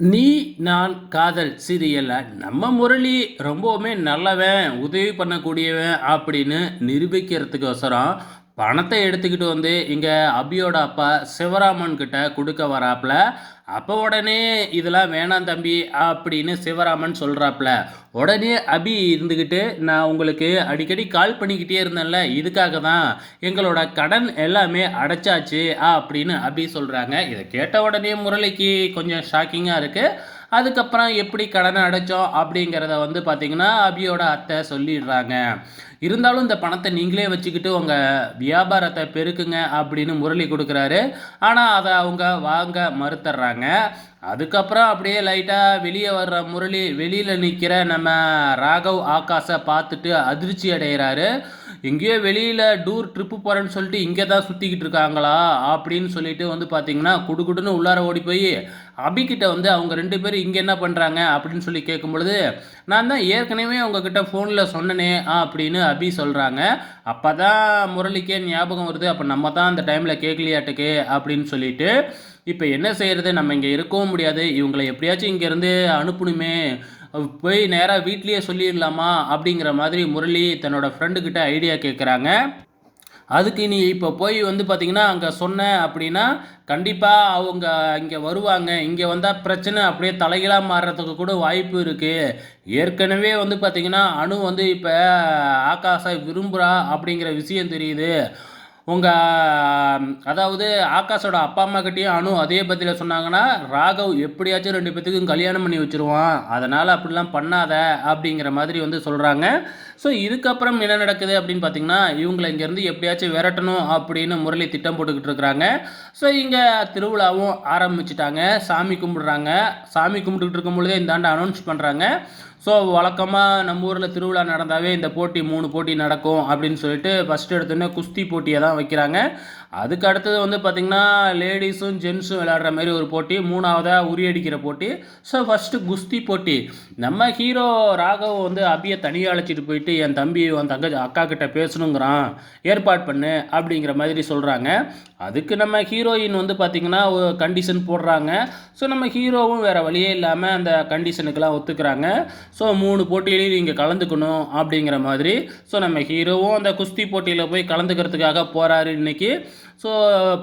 நீ நான் காதல் சீரியல்ல நம்ம முரளி ரொம்பவுமே நல்லவன், உதவி பண்ணக்கூடியவன் அப்படின்னு நிரூபிக்கிறதுக்கோசரம் பணத்தை எடுத்துக்கிட்டு வந்து இங்கே அபியோட அப்பா சிவராமன் கிட்ட கொடுக்க வராப்புல. அப்போ உடனே இதெல்லாம் வேணாம் தம்பி அப்படின்னு சிவராமன் சொல்கிறாப்புல. உடனே அபி இருந்துக்கிட்டு, நான் உங்களுக்கு அடிக்கடி கால் பண்ணிக்கிட்டே இருந்தேன்ல, இதுக்காக தான் எங்களோட கடன் எல்லாமே அடைச்சாச்சு அப்படின்னு அபி சொல்கிறாங்க. இதை கேட்ட உடனே முரளிக்கு கொஞ்சம் ஷாக்கிங்காக இருக்குது. அதுக்கப்புறம் எப்படி கடனை அடைச்சோம் அப்படிங்கிறத வந்து பார்த்திங்கன்னா அபியோட அத்தை சொல்லிடுறாங்க. இருந்தாலும் இந்த பணத்தை நீங்களே வச்சுக்கிட்டு உங்கள் வியாபாரத்தை பெருக்குங்க அப்படின்னு முரளி கொடுக்குறாரு. ஆனால் அதை அவங்க வாங்க மறுத்துடுறாங்க. அதுக்கப்புறம் அப்படியே லைட்டாக வெளியே வர்ற முரளி வெளியில் நிற்கிற நம்ம ராகவ் ஆகாஷை பார்த்துட்டு அதிர்ச்சி அடைகிறாரு. எங்கேயோ வெளியில் டூர் ட்ரிப்பு போகிறேன்னு சொல்லிட்டு இங்கே தான் சுற்றிக்கிட்டு இருக்காங்களா அப்படின்னு சொல்லிட்டு வந்து பார்த்திங்கன்னா குடுகுடுன்னு உள்ளார ஓடி போய் அபிக்கிட்ட வந்து அவங்க 2 பேரும் இங்கே என்ன பண்ணுறாங்க அப்படின்னு சொல்லி கேட்கும் பொழுது, நான் தான் ஏற்கனவே உங்ககிட்ட ஃபோனில் சொன்னனே அப்படின்னு அபி சொல்கிறாங்க. அப்போ தான் முரளிக்கே ஞாபகம் வருது, அப்போ நம்ம தான் அந்த டைமில் கேட்கலையாட்டுக்கு அப்படின்னு சொல்லிட்டு, இப்போ என்ன செய்கிறது, நம்ம இங்கே இருக்கவும் முடியாது, இவங்களை எப்படியாச்சும் இங்கேருந்து அனுப்பணுமே, போய் நேராக வீட்லேயே சொல்லிடலாமா அப்படிங்கிற மாதிரி முரளி தன்னோட ஃப்ரெண்டுக்கிட்ட ஐடியா கேட்குறாங்க. அதுக்கு நீ இப்போ போய் வந்து பார்த்திங்கன்னா அங்கே சொன்ன அப்படின்னா கண்டிப்பாக அவங்க இங்கே வருவாங்க. இங்கே வந்தால் பிரச்சனை அப்படியே தலைகீழாக மாறுறதுக்கு கூட வாய்ப்பு இருக்குது. ஏற்கனவே வந்து பார்த்திங்கன்னா அணு வந்து இப்போ ஆகாஷை விரும்புகிறா அப்படிங்கிற விஷயம் தெரியுது. அதாவது ஆகாஷோட அப்பா அம்மாக்கிட்டேயும் அணு அதே பதில சொன்னாங்கன்னா, ராகவ் எப்படியாச்சும் 2 பேத்துக்கும் கல்யாணம் பண்ணி வச்சுருவான். அதனால் அப்படிலாம் பண்ணாத அப்படிங்கிற மாதிரி வந்து சொல்கிறாங்க. ஸோ இதுக்கப்புறம் என்ன நடக்குது அப்படின்னு பார்த்தீங்கன்னா, இவங்களை இங்கேருந்து எப்படியாச்சும் விரட்டணும் அப்படின்னு முரளி திட்டம் போட்டுக்கிட்டு இருக்கிறாங்க. ஸோ இங்கே திருவிழாவும் ஆரம்பிச்சிட்டாங்க. சாமி கும்பிடுறாங்க. சாமி கும்பிட்டுக்கிட்டு இருக்கும் பொழுதே இந்தாண்ட அனௌன்ஸ் பண்ணுறாங்க. ஸோ வழக்கமாக நம்ம ஊரில் திருவிழா நடந்தாவே இந்த போட்டி 3 போட்டி நடக்கும் அப்படின்னு சொல்லிட்டு ஃபஸ்ட்டு எடுத்தோன்னே குஸ்தி போட்டியை தான் வைக்கிறாங்க. அதுக்கு அடுத்தது வந்து பார்த்திங்கன்னா லேடிஸும் ஜென்ஸும் விளையாடுற மாதிரி ஒரு போட்டி, 3வதாக உரியடிக்கிற போட்டி. ஸோ ஃபஸ்ட்டு குஸ்தி போட்டி. நம்ம ஹீரோ ராகவ் வந்து அபியை தனியாக அழைச்சிட்டு போயிட்டு என் தம்பி உன் அக்கா கிட்ட பேசணுங்கிறான், ஏற்பாடு பண்ணு அப்படிங்கிற மாதிரி சொல்கிறாங்க. அதுக்கு நம்ம ஹீரோயின் வந்து பார்த்திங்கன்னா ஒரு கண்டிஷன் போடுறாங்க. ஸோ நம்ம ஹீரோவும் வேறு வழியே இல்லாமல் அந்த கண்டிஷனுக்கெல்லாம் ஒத்துக்கிறாங்க. ஸோ 3 போட்டியிலையும் நீங்கள் கலந்துக்கணும் அப்படிங்கிற மாதிரி. ஸோ நம்ம ஹீரோவும் அந்த குஸ்தி போட்டியில் போய் கலந்துக்கிறதுக்காக போகிறாரு இன்றைக்கி. ஸோ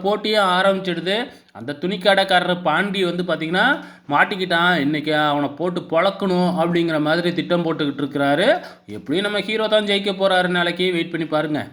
போட்டியும் ஆரம்பிச்சிடுது. அந்த துணிக்கடைக்காரர் பாண்டி வந்து பார்த்திங்கன்னா மாட்டிக்கிட்டான், இன்றைக்கி அவனை போட்டு பொழக்கணும் அப்படிங்கிற மாதிரி திட்டம் போட்டுக்கிட்டு இருக்கிறாரு. எப்படியும் நம்ம ஹீரோ தான் ஜெயிக்க போகிறாரு நாளைக்கு, வெயிட் பண்ணி பாருங்கள்.